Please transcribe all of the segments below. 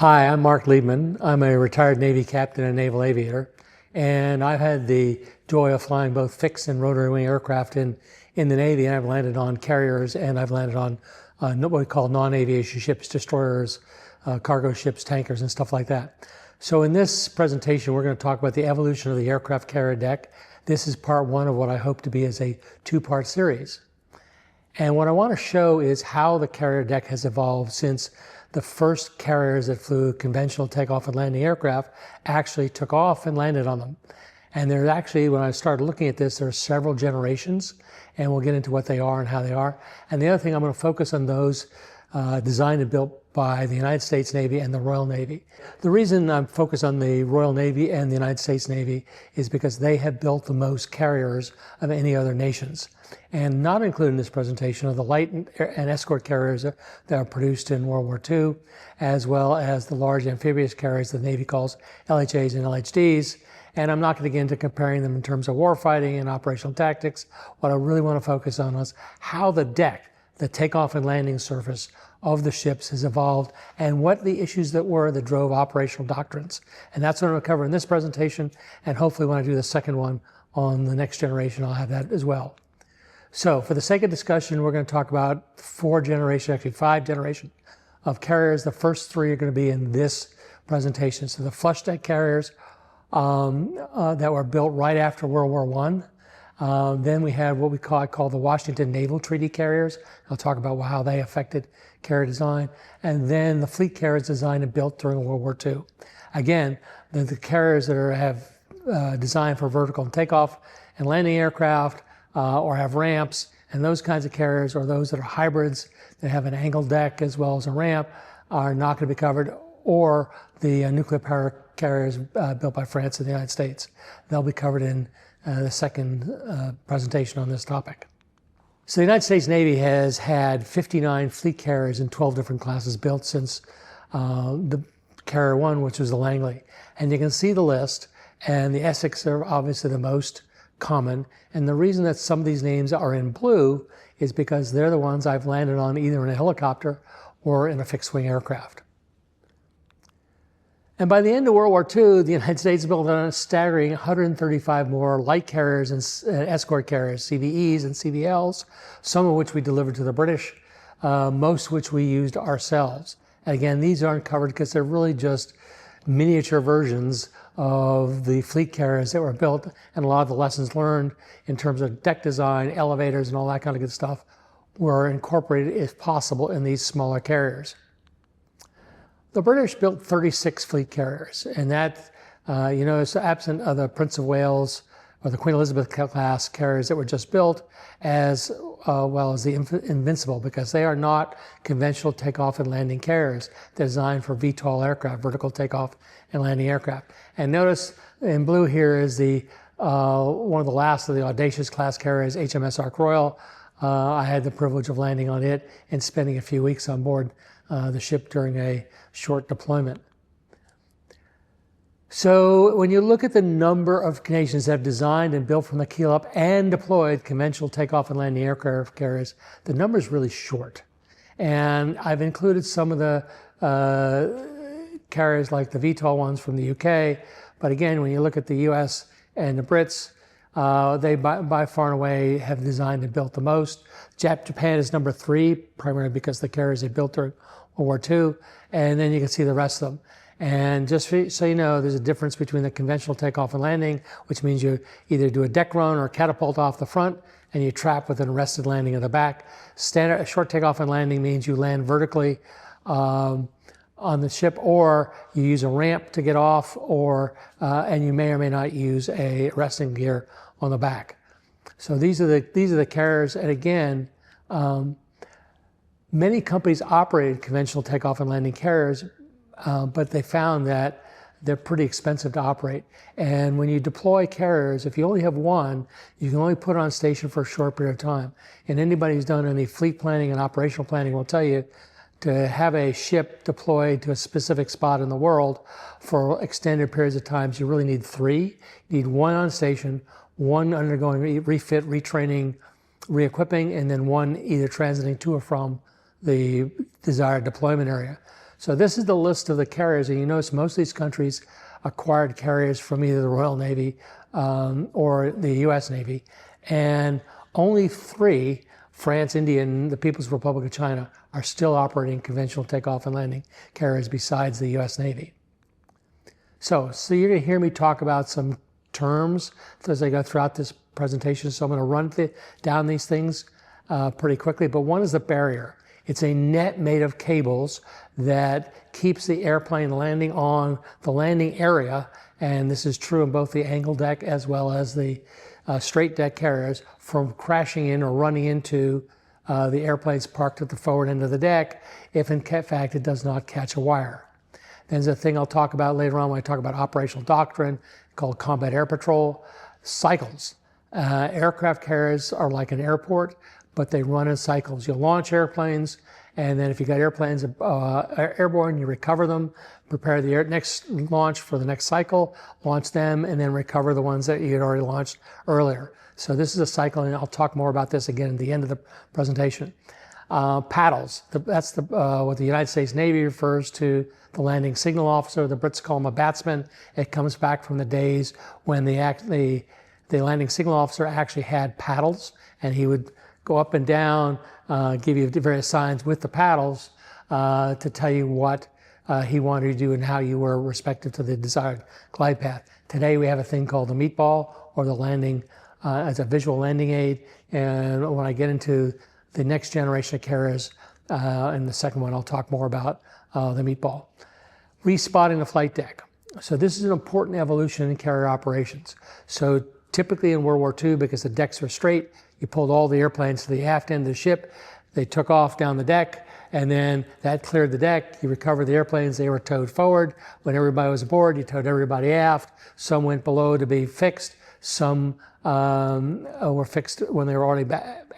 Hi, I'm Marc Liebman. I'm a retired Navy captain and naval aviator, and I've had the joy of flying both fixed and rotary wing aircraft in the Navy, and I've landed on carriers, and I've landed on what we call non-aviation ships, destroyers, cargo ships, tankers, and stuff like that. So in this presentation, we're going to talk about the evolution of the aircraft carrier deck. This is part one of what I hope to be as a two-part series. And what I want to show is how the carrier deck has evolved since the first carriers that flew conventional takeoff and landing aircraft actually took off and landed on them. And there's actually, when I started looking at this, there are several generations, and we'll get into what they are and how they are. And the other thing, I'm going to focus on those designed and built by the United States Navy and the Royal Navy. The reason I'm focused on the Royal Navy and the United States Navy is because they have built the most carriers of any other nations. And not included in this presentation are the light and escort carriers that are produced in World War II, as well as the large amphibious carriers the Navy calls LHAs and LHDs. And I'm not going to get into comparing them in terms of warfighting and operational tactics. What I really want to focus on is how the deck, the takeoff and landing surface of the ships, has evolved and what the issues that drove operational doctrines. And that's what I'm going to cover in this presentation, and hopefully when I do the second one on the next generation, I'll have that as well. So for the sake of discussion, we're going to talk about five generations of carriers. The first three are going to be in this presentation. So the flush deck carriers that were built right after World War I. Then we had what I call the Washington Naval Treaty carriers. I'll talk about how they affected carrier design. And then the fleet carriers designed and built during World War II. Again, the carriers that have designed for vertical takeoff and landing aircraft or have ramps, and those kinds of carriers, or those that are hybrids that have an angled deck as well as a ramp, are not going to be covered, or the nuclear power carriers built by France and the United States. They'll be covered in the second presentation on this topic. So the United States Navy has had 59 fleet carriers in 12 different classes built since the Carrier 1, which was the Langley. And you can see the list, and the Essex are obviously the most common. And the reason that some of these names are in blue is because they're the ones I've landed on either in a helicopter or in a fixed-wing aircraft. And by the end of World War II, the United States built a staggering 135 more light carriers and escort carriers, CVEs and CVLs, some of which we delivered to the British, most of which we used ourselves. And again, these aren't covered because they're really just miniature versions of the fleet carriers that were built, and a lot of the lessons learned in terms of deck design, elevators, and all that kind of good stuff were incorporated, if possible, in these smaller carriers. The British built 36 fleet carriers, and that, is absent of the Prince of Wales or the Queen Elizabeth class carriers that were just built, as well as the Invincible, because they are not conventional takeoff and landing carriers. They're designed for VTOL aircraft, vertical takeoff and landing aircraft. And notice in blue here is the one of the last of the audacious class carriers, H.M.S. Royal. I had the privilege of landing on it and spending a few weeks on board the ship during a short deployment. So when you look at the number of nations that have designed and built from the keel up and deployed conventional takeoff and landing aircraft carriers, the number is really short. And I've included some of the carriers like the VTOL ones from the UK. But again, when you look at the US and the Brits, they by far and away have designed and built the most. Japan is number 3, primarily because the carriers they built during World War II. And then you can see the rest of them. And just so you know, there's a difference between the conventional takeoff and landing, which means you either do a deck run or a catapult off the front, and you trap with an arrested landing at the back. Standard short takeoff and landing means you land vertically on the ship, or you use a ramp to get off, or and you may or may not use a arresting gear on the back. So these are the carriers, and again, many companies operated conventional takeoff and landing carriers. But they found that they're pretty expensive to operate. And when you deploy carriers, if you only have one, you can only put it on station for a short period of time. And anybody who's done any fleet planning and operational planning will tell you to have a ship deployed to a specific spot in the world for extended periods of time, you really need 3. You need one on station, one undergoing refit, retraining, re-equipping, and then one either transiting to or from the desired deployment area. So this is the list of the carriers, and you notice most of these countries acquired carriers from either the Royal Navy or the U.S. Navy, and only 3, France, India, and the People's Republic of China, are still operating conventional takeoff and landing carriers besides the U.S. Navy. So you're going to hear me talk about some terms as I go throughout this presentation. So I'm going to run down these things pretty quickly. But one is the barrier. It's a net made of cables that keeps the airplane landing on the landing area. And this is true in both the angle deck as well as the straight deck carriers from crashing in or running into the airplanes parked at the forward end of the deck if in fact it does not catch a wire. There's a thing I'll talk about later on when I talk about operational doctrine called combat air patrol. Cycles. Aircraft carriers are like an airport, but they run in cycles. You launch airplanes, and then if you got airplanes airborne, you recover them, prepare the next launch for the next cycle, launch them, and then recover the ones that you had already launched earlier. So this is a cycle, and I'll talk more about this again at the end of the presentation. Paddles. That's what the United States Navy refers to the landing signal officer. The Brits call him a batsman. It comes back from the days when the landing signal officer actually had paddles, and he would go up and down, give you various signs with the paddles to tell you what he wanted to do and how you were respective to the desired glide path. Today we have a thing called the meatball, or the landing as a visual landing aid. And when I get into the next generation of carriers, and the second one, I'll talk more about the meatball. Respotting the flight deck. So this is an important evolution in carrier operations. So typically in World War II, because the decks were straight, you pulled all the airplanes to the aft end of the ship, they took off down the deck, and then that cleared the deck. You recovered the airplanes, they were towed forward. When everybody was aboard, you towed everybody aft. Some went below to be fixed. Some were fixed when they were already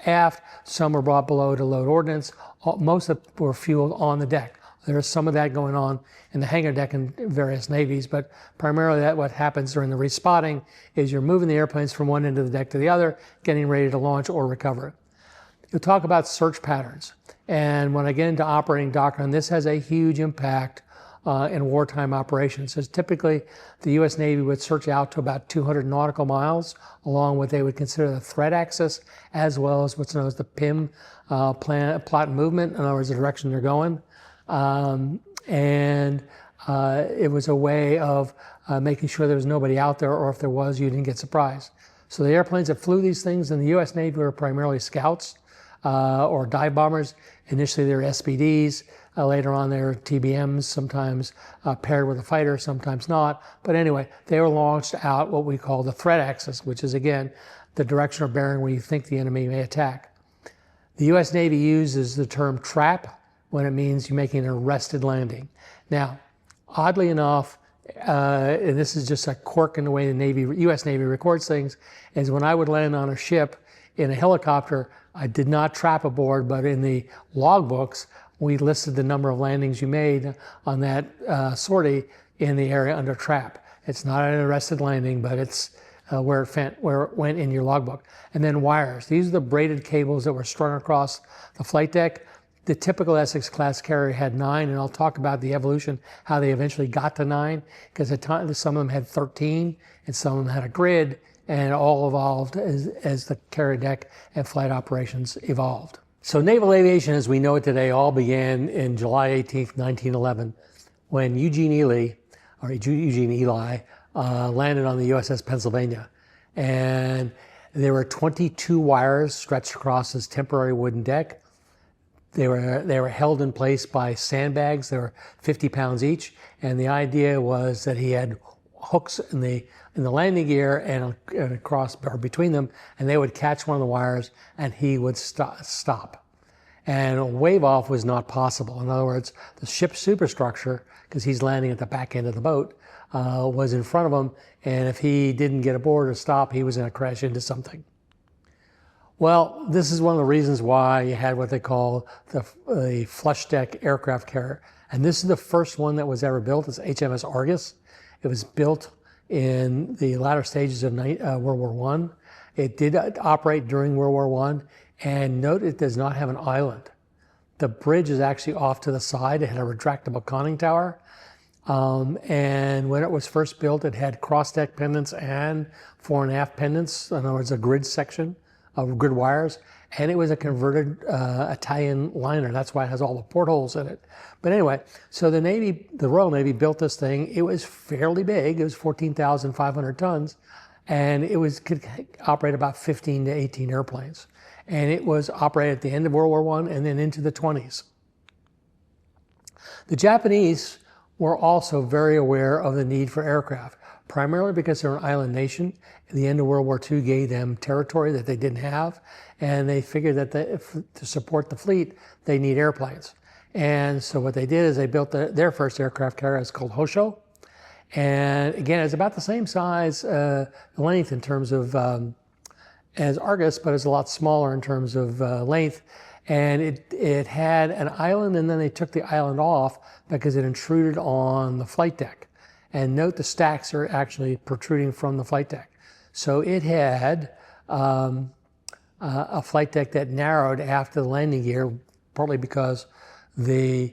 aft. Some were brought below to load ordnance. Most of them were fueled on the deck. There's some of that going on in the hangar deck in various navies, but primarily what happens during the respotting is you're moving the airplanes from one end of the deck to the other, getting ready to launch or recover. You'll talk about search patterns. And when I get into operating doctrine, this has a huge impact in wartime operations. So typically, the U.S. Navy would search out to about 200 nautical miles along what they would consider the threat axis, as well as what's known as the PIM, plot and movement, in other words, the direction they're going. It was a way of making sure there was nobody out there, or if there was, you didn't get surprised. So the airplanes that flew these things in the U.S. Navy were primarily scouts or dive bombers. Initially, they were SBDs. Later on, they were TBMs, sometimes paired with a fighter, sometimes not. But anyway, they were launched out what we call the threat axis, which is, again, the direction or bearing where you think the enemy may attack. The U.S. Navy uses the term trap when it means you're making an arrested landing. Now, oddly enough, and this is just a quirk in the way the U.S. Navy records things, is when I would land on a ship in a helicopter, I did not trap aboard, but in the logbooks, we listed the number of landings you made on that sortie in the area under trap. It's not an arrested landing, but it's where it went in your logbook. And then wires. These are the braided cables that were strung across the flight deck. The typical Essex-class carrier had 9, and I'll talk about the evolution, how they eventually got to 9, because at times some of them had 13, and some of them had a grid, and it all evolved as the carrier deck and flight operations evolved. So naval aviation as we know it today all began in July 18th, 1911, when Eugene Ely landed on the USS Pennsylvania. And there were 22 wires stretched across his temporary wooden deck. They were held in place by sandbags. They were 50 pounds each, and the idea was that he had hooks in the landing gear and across or between them, and they would catch one of the wires, and he would stop. And a wave off was not possible. In other words, the ship's superstructure, because he's landing at the back end of the boat, was in front of him, and if he didn't get aboard or stop, he was going to crash into something. Well, this is one of the reasons why you had what they call the flush deck aircraft carrier. And this is the first one that was ever built. It's H.M.S. Argus. It was built in the latter stages of World War I. It did operate during World War I. And note, it does not have an island. The bridge is actually off to the side. It had a retractable conning tower. And when it was first built, it had cross-deck pendants and fore and aft pendants. In other words, a grid section of grid wires. And it was a converted Italian liner. That's why it has all the portholes in it. But anyway, so the Royal Navy built this thing. It was fairly big. It was 14,500 tons. And could operate about 15 to 18 airplanes. And it was operated at the end of World War I and then into the 20s. The Japanese were also very aware of the need for aircraft, primarily because they're an island nation. At the end of World War II gave them territory that they didn't have, and they figured that to support the fleet, they need airplanes. And so what they did is they built their first aircraft carrier. It's called Hosho. And again, it's about the same size length in terms of as Argus, but it's a lot smaller in terms of length. And it had an island, and then they took the island off because it intruded on the flight deck. And note the stacks are actually protruding from the flight deck. So it had a flight deck that narrowed after the landing gear, partly because the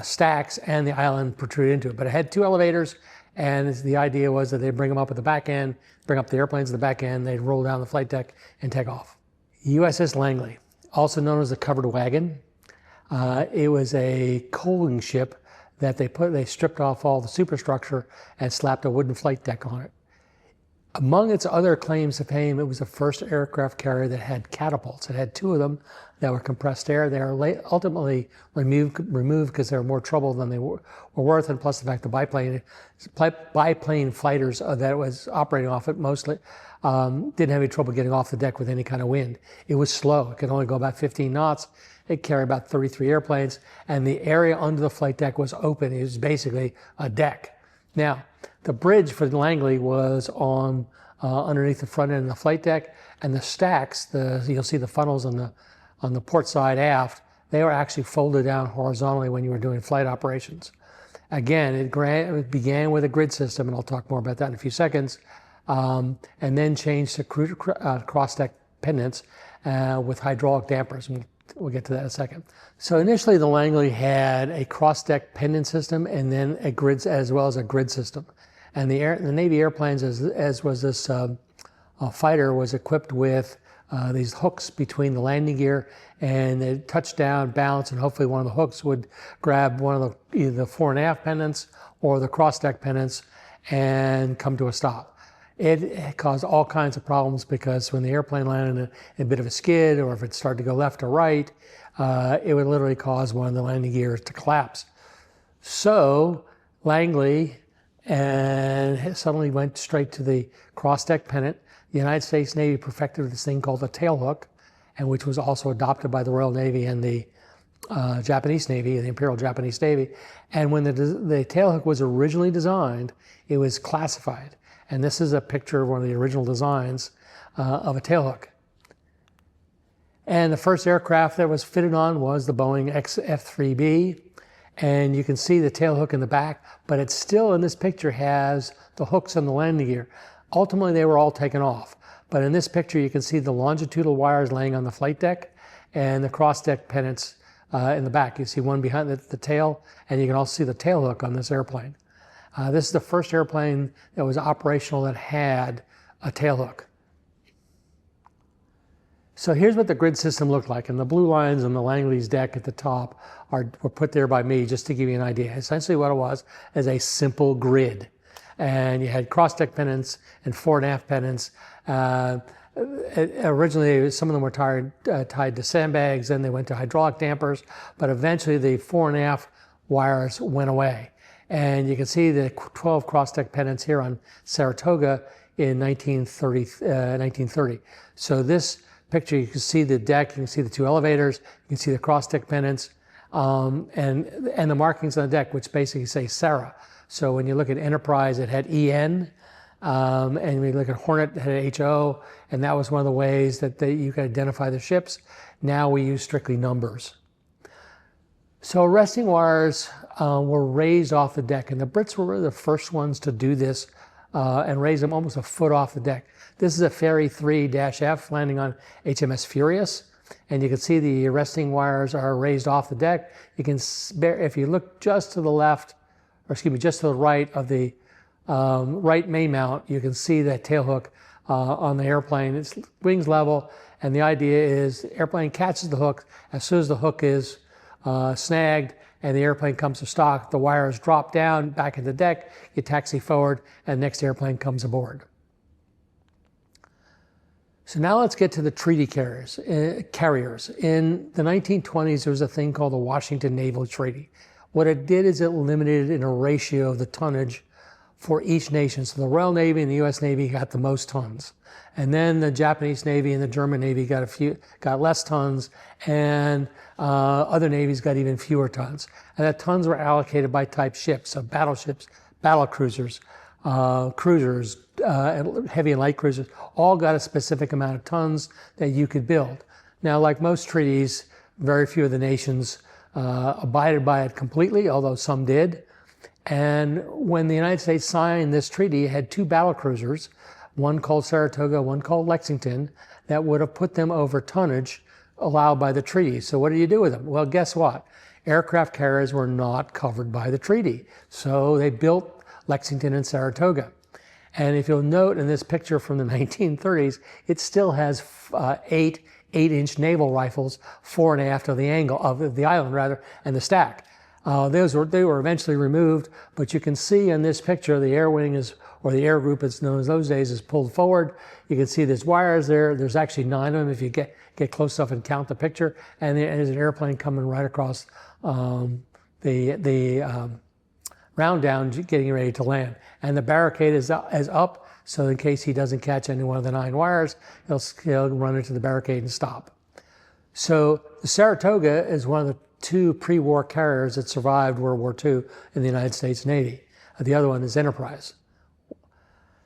stacks and the island protruded into it. But it had two elevators, and the idea was that they'd bring them up at the back end, bring up the airplanes at the back end, they'd roll down the flight deck and take off. USS Langley, also known as the covered wagon. It was a coaling ship that they stripped off all the superstructure and slapped a wooden flight deck on it. Among its other claims to fame, it was the first aircraft carrier that had catapults. It had two of them that were compressed air. They were ultimately removed because they were more trouble than they were worth, and plus the fact the biplane fighters that it was operating off it mostly didn't have any trouble getting off the deck with any kind of wind. It was slow. It could only go about 15 knots. It carried about 33 airplanes, and the area under the flight deck was open. It was basically a deck. Now, the bridge for the Langley was on underneath the front end of the flight deck, and the stacks, you'll see the funnels on the port side aft, they were actually folded down horizontally when you were doing flight operations. Again, it began with a grid system, and I'll talk more about that in a few seconds, and then changed to cross-deck pendants with hydraulic dampers. We'll get to that in a second. So initially, the Langley had a cross-deck pendant system, and then a grid, as well as a grid system. And the Navy airplanes, as was this fighter, was equipped with these hooks between the landing gear, and they'd touch down, bounce, and hopefully one of the hooks would grab one of either the fore and aft pendants or the cross-deck pendants and come to a stop. It caused all kinds of problems because when the airplane landed in a bit of a skid, or if it started to go left or right, it would literally cause one of the landing gears to collapse. So Langley suddenly went straight to the cross-deck pennant. The United States Navy perfected this thing called the tailhook, and which was also adopted by the Royal Navy and the Japanese Navy, the Imperial Japanese Navy. And when the tailhook was originally designed, it was classified. And this is a picture of one of the original designs of a tailhook. And the first aircraft that was fitted on was the Boeing F-3B. And you can see the tailhook in the back, but it still in this picture has the hooks on the landing gear. Ultimately, they were all taken off. But in this picture, you can see the longitudinal wires laying on the flight deck and the cross-deck pennants in the back. You see one behind the tail, and you can also see the tailhook on this airplane. This is the first airplane that was operational that had a tailhook. So here's what the grid system looked like, and the blue lines on the Langley's deck at the top were put there by me just to give you an idea. Essentially what it was is a simple grid. And you had cross-deck pendants and fore and aft pendants. Originally, some of them were tied to sandbags, then they went to hydraulic dampers, but eventually the fore and aft wires went away. And you can see the 12 cross-deck pendants here on Saratoga in 1930. So this picture, you can see the deck, you can see the two elevators, you can see the cross-deck pendants, and the markings on the deck, which basically say Sarah. So when you look at Enterprise, it had EN, and when you look at Hornet, it had HO, and that was one of the ways that you could identify the ships. Now we use strictly numbers. So arresting wires were raised off the deck, and the Brits were really the first ones to do this and raise them almost a foot off the deck. This is a Ferry 3-F landing on H.M.S. Furious, and you can see the arresting wires are raised off the deck. You can, if you look just to the left, or excuse me, just to the right of the right main mount, you can see that tailhook on the airplane. It's wings level, and the idea is the airplane catches the hook. As soon as the hook is snagged and the airplane comes to stock, the wires drop down back in the deck, you taxi forward, and the next airplane comes aboard. So now let's get to the treaty carriers. In the 1920s, there was a thing called the Washington Naval Treaty. What it did is it limited in a ratio of the tonnage for each nation. So the Royal Navy and the U.S. Navy got the most tons. And then the Japanese Navy and the German Navy got less tons, and other navies got even fewer tons. And that tons were allocated by type ships, so battleships, battle cruisers, cruisers, heavy and light cruisers, all got a specific amount of tons that you could build. Now, like most treaties, very few of the nations abided by it completely, although some did. And when the United States signed this treaty, it had two battle cruisers, one called Saratoga, one called Lexington, that would have put them over tonnage allowed by the treaty. So what do you do with them? Well, guess what? Aircraft carriers were not covered by the treaty. So they built Lexington and Saratoga. And if you'll note in this picture from the 1930s, it still has eight 8-inch naval rifles fore and aft of the island rather, and the stack. They were eventually removed, but you can see in this picture the air wing is, or the air group as known as those days, is pulled forward. You can see there's wires there. There's actually 9 of them if you get close enough and count the picture. And there's an airplane coming right across the round down, getting ready to land. And the barricade is up, so in case he doesn't catch any one of the 9 wires, he'll run into the barricade and stop. So the Saratoga is one of the 2 pre-war carriers that survived World War II in the United States Navy. The other one is Enterprise.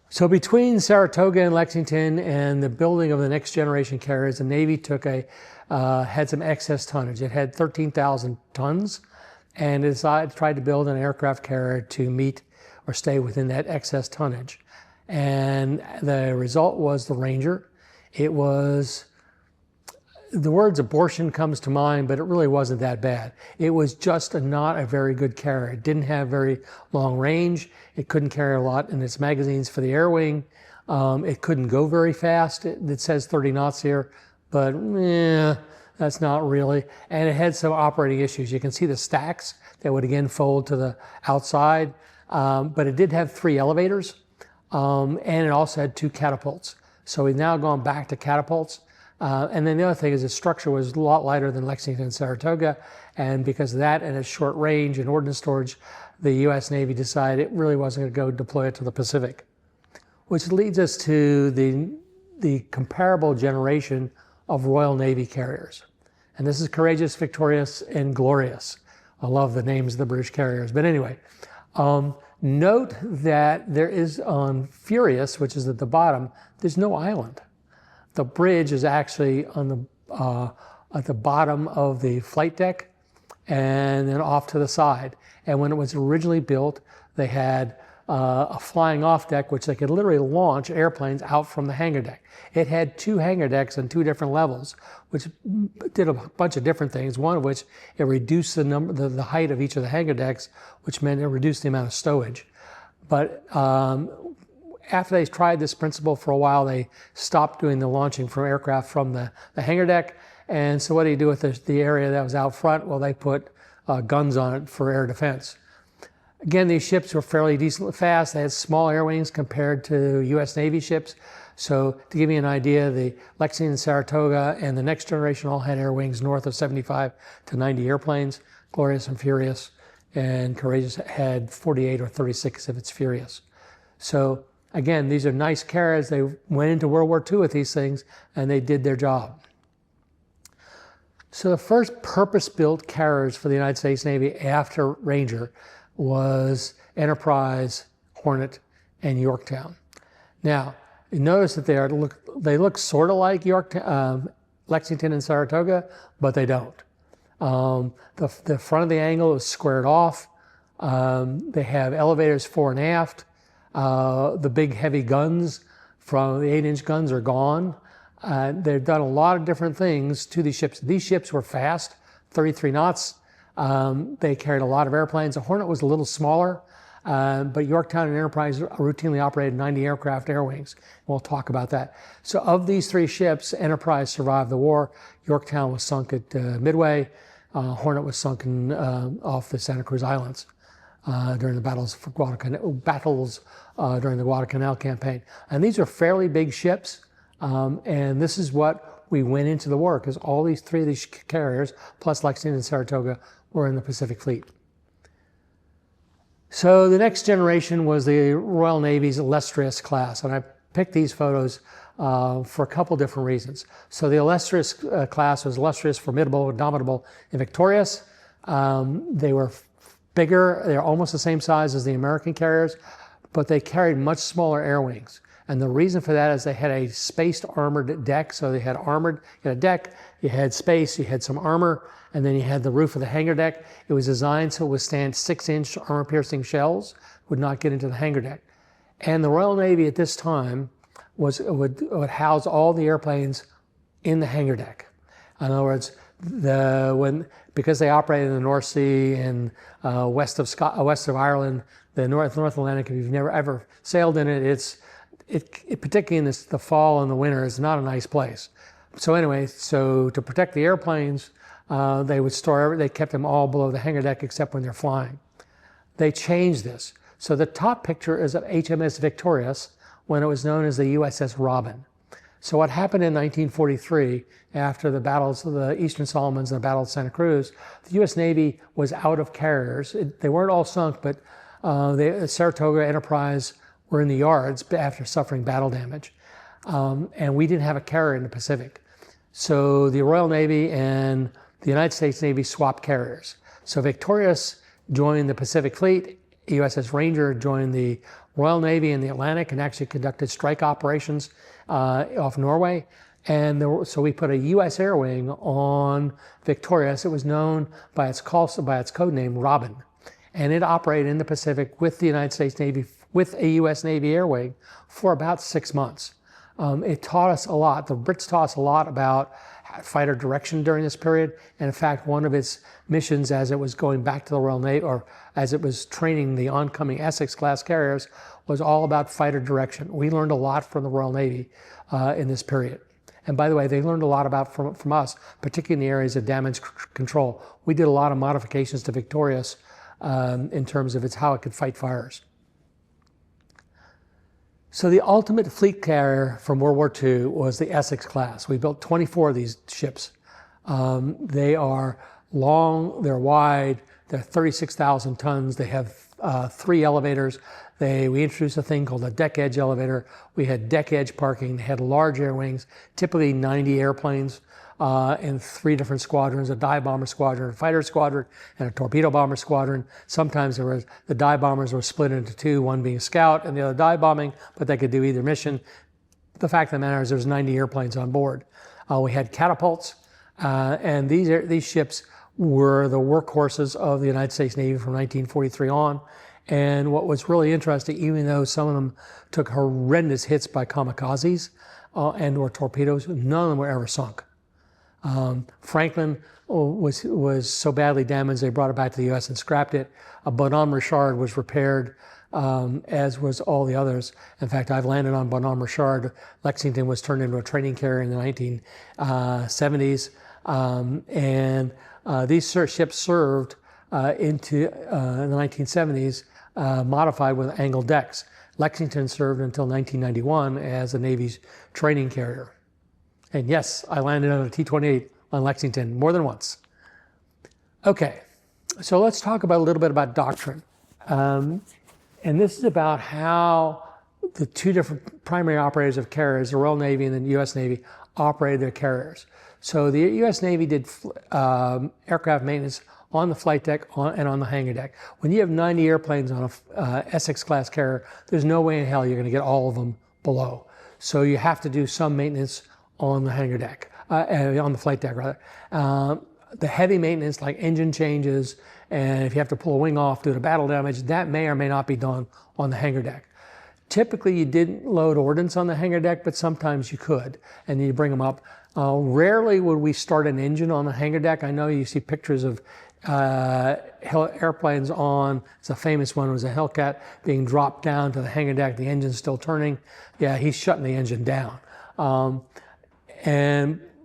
So between Saratoga and Lexington and the building of the next generation carriers, the Navy had some excess tonnage. It had 13,000 tons, and it tried to build an aircraft carrier to meet or stay within that excess tonnage. And the result was the Ranger. It was, the words abortion comes to mind, but it really wasn't that bad. It was just not a very good carrier. It didn't have very long range. It couldn't carry a lot in its magazines for the air wing. It couldn't go very fast. It says 30 knots here, but that's not really. And it had some operating issues. You can see the stacks that would again fold to the outside, but it did have 3 elevators, and it also had 2 catapults. So we've now gone back to catapults. And then the other thing is its structure was a lot lighter than Lexington and Saratoga, and because of that and its short range and ordnance storage, the U.S. Navy decided it really wasn't going to go deploy it to the Pacific. Which leads us to the comparable generation of Royal Navy carriers. And this is Courageous, Victorious, and Glorious. I love the names of the British carriers. But anyway, note that there is on Furious, which is at the bottom, there's no island. The bridge is actually on at the bottom of the flight deck and then off to the side. And when it was originally built, they had a flying off deck, which they could literally launch airplanes out from the hangar deck. It had 2 hangar decks on 2 different levels, which did a bunch of different things. One of which, it reduced the height of each of the hangar decks, which meant it reduced the amount of stowage. But after they tried this principle for a while, they stopped doing the launching from aircraft from the hangar deck. And so what do you do with the area that was out front? Well, they put guns on it for air defense. Again, these ships were fairly decently fast. They had small air wings compared to U.S. Navy ships. So to give you an idea, the Lexington and Saratoga and the next generation all had air wings north of 75 to 90 airplanes. Glorious and Furious and Courageous had 48 or 36 if it's Furious. So again, these are nice carriers. They went into World War II with these things, and they did their job. So the first purpose-built carriers for the United States Navy after Ranger was Enterprise, Hornet, and Yorktown. Now, you notice that they look sort of like Lexington and Saratoga, but they don't. The front of the angle is squared off. They have elevators fore and aft. The big heavy guns from the 8-inch guns are gone. They've done a lot of different things to these ships. These ships were fast, 33 knots. They carried a lot of airplanes. The Hornet was a little smaller, but Yorktown and Enterprise routinely operated 90 aircraft air wings. We'll talk about that. So of these three ships, Enterprise survived the war. Yorktown was sunk at Midway. Hornet was sunken off the Santa Cruz Islands during the battles during the Guadalcanal campaign. And these are fairly big ships, and this is what we went into the war, because all three of these carriers, plus Lexington and Saratoga, were in the Pacific Fleet. So the next generation was the Royal Navy's Illustrious class, and I picked these photos for a couple different reasons. So the Illustrious class was illustrious, formidable, indomitable, and victorious. They were bigger. They're almost the same size as the American carriers, but they carried much smaller air wings. And the reason for that is they had a spaced armored deck. So they had armored, you had a deck, you had space, you had some armor, and then you had the roof of the hangar deck. It was designed to withstand 6-inch armor-piercing shells, would not get into the hangar deck. And the Royal Navy at this time would house all the airplanes in the hangar deck. In other words, because they operated in the North Sea and west of Ireland, the North Atlantic, if you've never ever sailed in it, particularly in the fall and the winter, is not a nice place. So anyway, to protect the airplanes, they kept them all below the hangar deck except when they're flying. They changed this. So the top picture is of H.M.S. Victorious when it was known as the USS Robin. So what happened in 1943, after the battles of the Eastern Solomons and the Battle of Santa Cruz, the U.S. Navy was out of carriers. They weren't all sunk, but Saratoga, Enterprise were in the yards after suffering battle damage. And we didn't have a carrier in the Pacific. So the Royal Navy and the United States Navy swapped carriers. So Victorious joined the Pacific Fleet. USS Ranger joined the Royal Navy in the Atlantic and actually conducted strike operations off Norway. And so we put a U.S. air wing on Victorious. It was known by its code name Robin. And it operated in the Pacific with the United States Navy, with a U.S. Navy air wing for about 6 months. It taught us a lot. The Brits taught us a lot about fighter direction during this period. And in fact, one of its missions as it was going back to the Royal Navy, or as it was training the oncoming Essex-class carriers, was all about fighter direction. We learned a lot from the Royal Navy in this period. And by the way, they learned a lot from us, particularly in the areas of damage control. We did a lot of modifications to Victorious in terms of how it could fight fires. So the ultimate fleet carrier from World War II was the Essex-class. We built 24 of these ships. They are long, they're wide, they're 36,000 tons. They have 3 elevators. We introduced a thing called a deck edge elevator. We had deck edge parking. They had large air wings, typically 90 airplanes in 3 different squadrons, a dive bomber squadron, a fighter squadron, and a torpedo bomber squadron. Sometimes the dive bombers were split into 2, one being scout and the other dive bombing, but they could do either mission. The fact of the matter is there's 90 airplanes on board. We had catapults, and these ships were the workhorses of the United States Navy from 1943 on. And what was really interesting, even though some of them took horrendous hits by kamikazes and/or torpedoes, none of them were ever sunk. Franklin was so badly damaged they brought it back to the U.S. and scrapped it. Bonhomme Richard was repaired, as was all the others. In fact, I've landed on Bonhomme Richard. Lexington was turned into a training carrier in the 1970s, and these ships served into in the 1970s, modified with angled decks. Lexington served until 1991 as the Navy's training carrier. And yes, I landed on a T-28 on Lexington more than once. Okay, so let's talk a little bit about doctrine. And this is about how the 2 different primary operators of carriers, the Royal Navy and the U.S. Navy, operated their carriers. So the U.S. Navy did aircraft maintenance on the flight deck and on the hangar deck. When you have 90 airplanes on a Essex-class carrier, there's no way in hell you're going to get all of them below. So you have to do some maintenance on the hangar deck, on the flight deck rather. The heavy maintenance like engine changes, and if you have to pull a wing off due to battle damage, that may or may not be done on the hangar deck. Typically, you didn't load ordnance on the hangar deck, but sometimes you could, and you bring them up. Rarely would we start an engine on the hangar deck. I know you see pictures of airplanes on, it's a famous one, was a Hellcat being dropped down to the hangar deck, the engine's still turning. Yeah, he's shutting the engine down.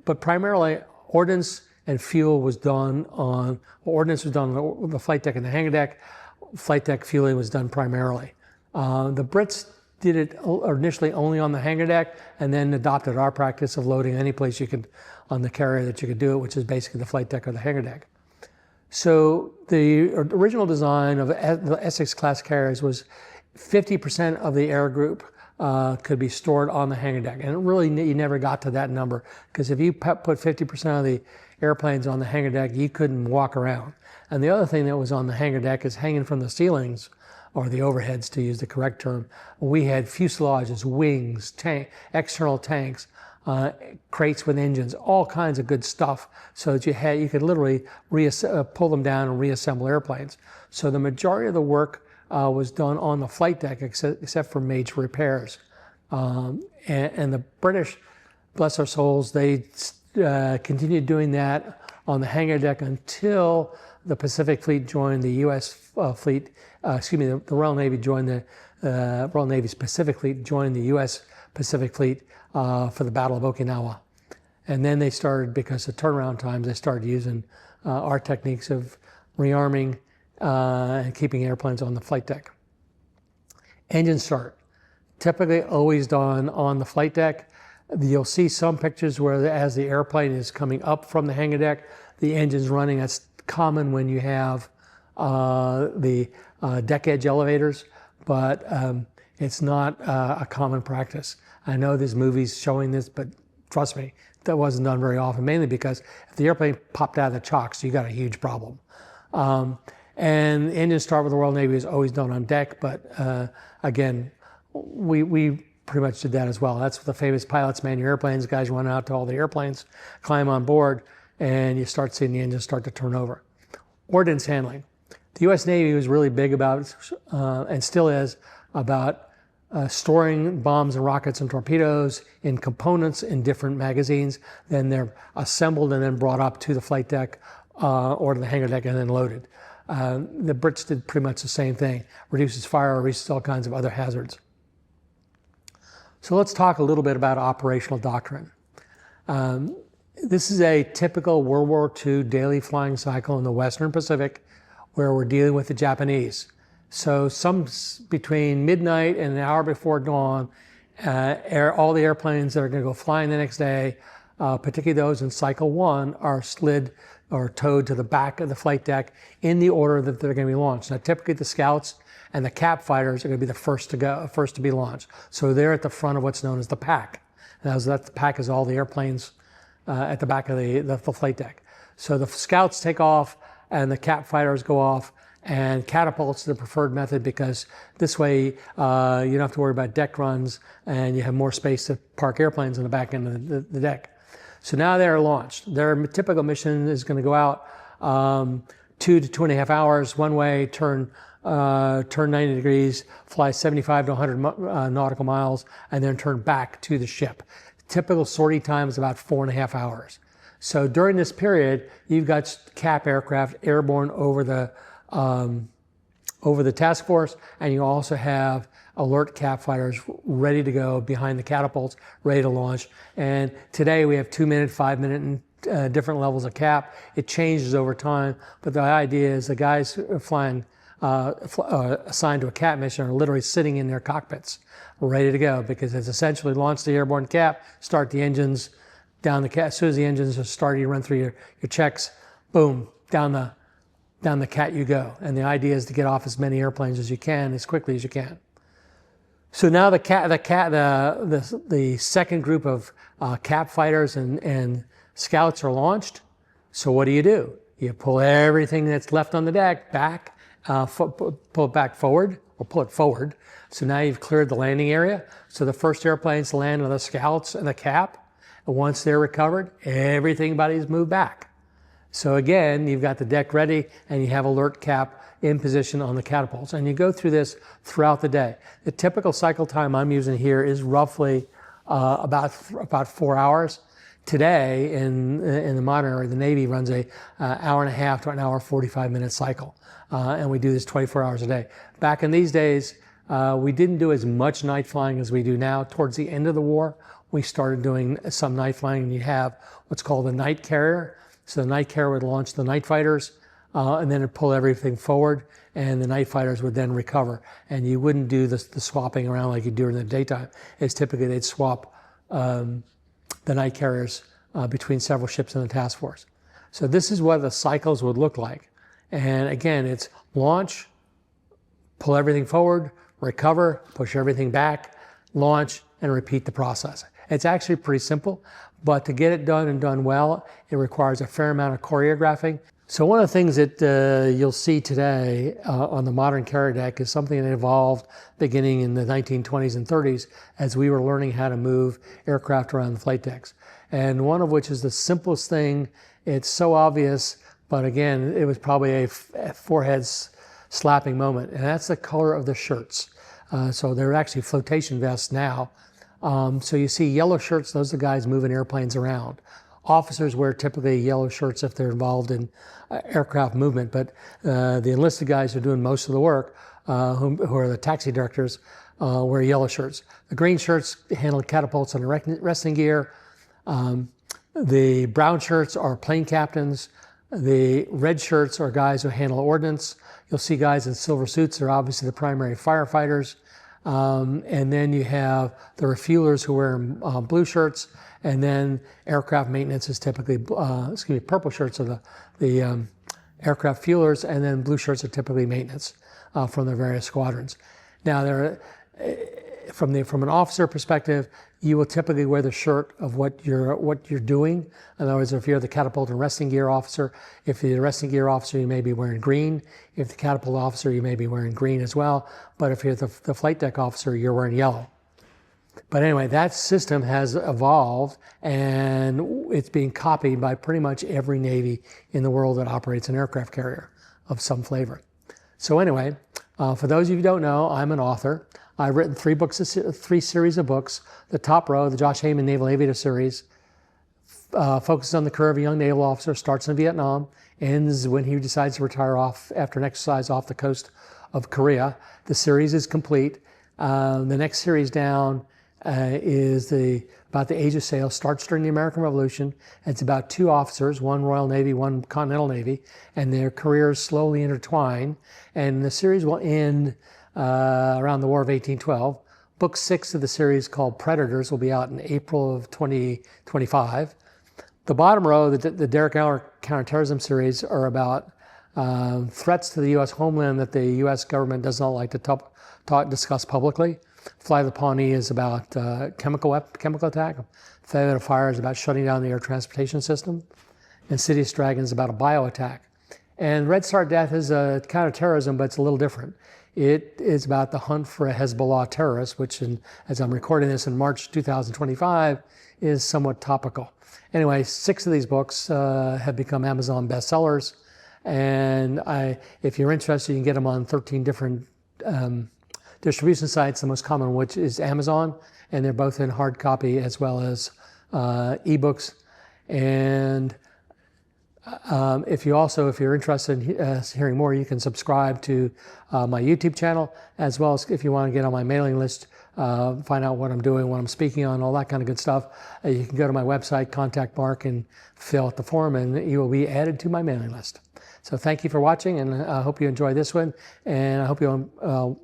But primarily, ordnance and fuel was done on, ordnance was done on the flight deck and the hangar deck. Flight deck fueling was done primarily. The Brits did it initially only on the hangar deck and then adopted our practice of loading any place you could, on the carrier that you could do it, which is basically the flight deck or the hangar deck. So the original design of the Essex-class carriers was 50% of the air group could be stored on the hangar deck. And really, you never got to that number, because if you put 50% of the airplanes on the hangar deck, you couldn't walk around. And the other thing that was on the hangar deck is hanging from the ceilings, or the overheads to use the correct term. We had fuselages, wings, external tanks, crates with engines, all kinds of good stuff, so that you could literally pull them down and reassemble airplanes. So the majority of the work was done on the flight deck, except for major repairs. And the British, bless their souls, they continued doing that on the hangar deck until the Pacific Fleet joined the U.S. fleet. The Royal Navy joined the Royal Navy's Pacific Fleet joined the U.S. Pacific Fleet for the Battle of Okinawa. And then they started, because of turnaround times, they started using our techniques of rearming and keeping airplanes on the flight deck. Engine start, typically always done on the flight deck. You'll see some pictures where as the airplane is coming up from the hangar deck, the engine's running. That's common when you have the deck edge elevators, but it's not a common practice. I know there's movies showing this, but trust me, that wasn't done very often, mainly because if the airplane popped out of the chocks, you got a huge problem. And engine start with the Royal Navy is always done on deck, but again, we pretty much did that as well. That's what the famous pilots man your airplanes. Guys run out to all the airplanes, climb on board, and you start seeing the engines start to turn over. Ordnance handling. The U.S. Navy was really big about, and still is, about storing bombs and rockets and torpedoes in components in different magazines. Then they're assembled and then brought up to the flight deck or to the hangar deck and then loaded. The Brits did pretty much the same thing. Reduces fire, reduces all kinds of other hazards. So let's talk a little bit about operational doctrine. This is a typical World War II daily flying cycle in the Western Pacific, where we're dealing with the Japanese. So between midnight and an hour before dawn, all the airplanes that are going to go flying the next day, particularly those in cycle 1, are slid or towed to the back of the flight deck in the order that they're going to be launched. Now, typically the scouts and the cap fighters are going to be the first to be launched. So they're at the front of what's known as the pack. And the pack is all the airplanes at the back of the flight deck. So the scouts take off and the cap fighters go off, and catapults the preferred method, because this way you don't have to worry about deck runs and you have more space to park airplanes in the back end of the deck. So now they're launched. Their typical mission is going to go out 2 to 2.5 hours one way, turn 90 degrees, fly 75 to 100 nautical miles, and then turn back to the ship. Typical sortie time is about 4.5 hours. So during this period, you've got cap aircraft airborne over the task force, and you also have alert cap fighters ready to go behind the catapults, ready to launch. And today we have 2-minute, 5-minute, and different levels of cap. It changes over time, but the idea is the guys flying assigned to a cap mission are literally sitting in their cockpits, ready to go, because it's essentially launch the airborne cap, start the engines, down the cat. As soon as the engines are started, you run through your checks, boom, down the cat you go. And the idea is to get off as many airplanes as you can, as quickly as you can. So now the second group of cap fighters and scouts are launched. So what do? You pull everything that's left on the deck back, pull it back forward, or pull it forward. So now you've cleared the landing area. So the first airplanes land on the scouts and the cap. And once they're recovered, everything is moved back. So again, you've got the deck ready and you have alert cap in position on the catapults. And you go through this throughout the day. The typical cycle time I'm using here is roughly about 4 hours. Today in the modern era, the Navy runs a hour and a half to an hour 45-minute cycle. And we do this 24 hours a day. Back in these days, we didn't do as much night flying as we do now. Towards the end of the war, we started doing some night flying, and you have what's called a night carrier. So the night carrier would launch the night fighters, and then it'd pull everything forward, and the night fighters would then recover. And you wouldn't do the swapping around like you do in the daytime. It's typically they'd swap the night carriers between several ships in the task force. So this is what the cycles would look like. And again, it's launch, pull everything forward, recover, push everything back, launch, and repeat the process. It's actually pretty simple, but to get it done and done well, it requires a fair amount of choreographing. So one of the things that you'll see today on the modern carrier deck is something that evolved beginning in the 1920s and 30s as we were learning how to move aircraft around the flight decks. And one of which is the simplest thing. It's so obvious, but again, it was probably a forehead slapping moment, and that's the color of the shirts. So they're actually flotation vests now. So you see yellow shirts, those are the guys moving airplanes around. Officers wear typically yellow shirts if they're involved in aircraft movement, but the enlisted guys who are doing most of the work, who are the taxi directors, wear yellow shirts. The green shirts handle catapults and resting gear. The brown shirts are plane captains. The red shirts are guys who handle ordnance. You'll see guys in silver suits. They're obviously the primary firefighters. And then you have the refuelers who wear blue shirts, and then aircraft maintenance is typically, purple shirts are the aircraft fuelers, and then blue shirts are typically maintenance from the various squadrons. Now, from an officer perspective, you will typically wear the shirt of what you're doing. In other words, if you're the catapult and resting gear officer, if you're the resting gear officer, you may be wearing green. If the catapult officer, you may be wearing green as well. But if you're the flight deck officer, you're wearing yellow. But anyway, that system has evolved, and it's being copied by pretty much every Navy in the world that operates an aircraft carrier of some flavor. So anyway, for those of you who don't know, I'm an author. I've written 3 series of books. The top row, the Josh Heyman Naval Aviator series, focuses on the career of a young naval officer, starts in Vietnam, ends when he decides to retire off after an exercise off the coast of Korea. The series is complete. The next series down is about the age of sail, starts during the American Revolution. It's about 2 officers, one Royal Navy, one Continental Navy, and their careers slowly intertwine. And the series will end around the War of 1812. Book 6 of the series, called Predators, will be out in April of 2025. The bottom row, the Derek Aller counterterrorism series, are about threats to the U.S. homeland that the U.S. government does not like to discuss publicly. Fly the Pawnee is about chemical attack. Failure to Fire is about shutting down the air transportation system. Insidious Dragon is about a bio attack. And Red Star Death is a counterterrorism, but it's a little different. It is about the hunt for a Hezbollah terrorist, which, as I'm recording this in March 2025, is somewhat topical. Anyway, 6 of these books have become Amazon bestsellers. And if you're interested, you can get them on 13 different distribution sites, the most common of which is Amazon. And they're both in hard copy as well as ebooks. And if you're interested in hearing more, you can subscribe to my YouTube channel, as well as if you want to get on my mailing list, find out what I'm doing, what I'm speaking on, all that kind of good stuff. You can go to my website, contact Marc, and fill out the form, and you will be added to my mailing list. So thank you for watching, and I hope you enjoy this one, and I hope you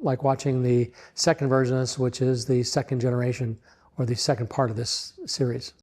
like watching the second version of this, which is the second generation, or the second part of this series.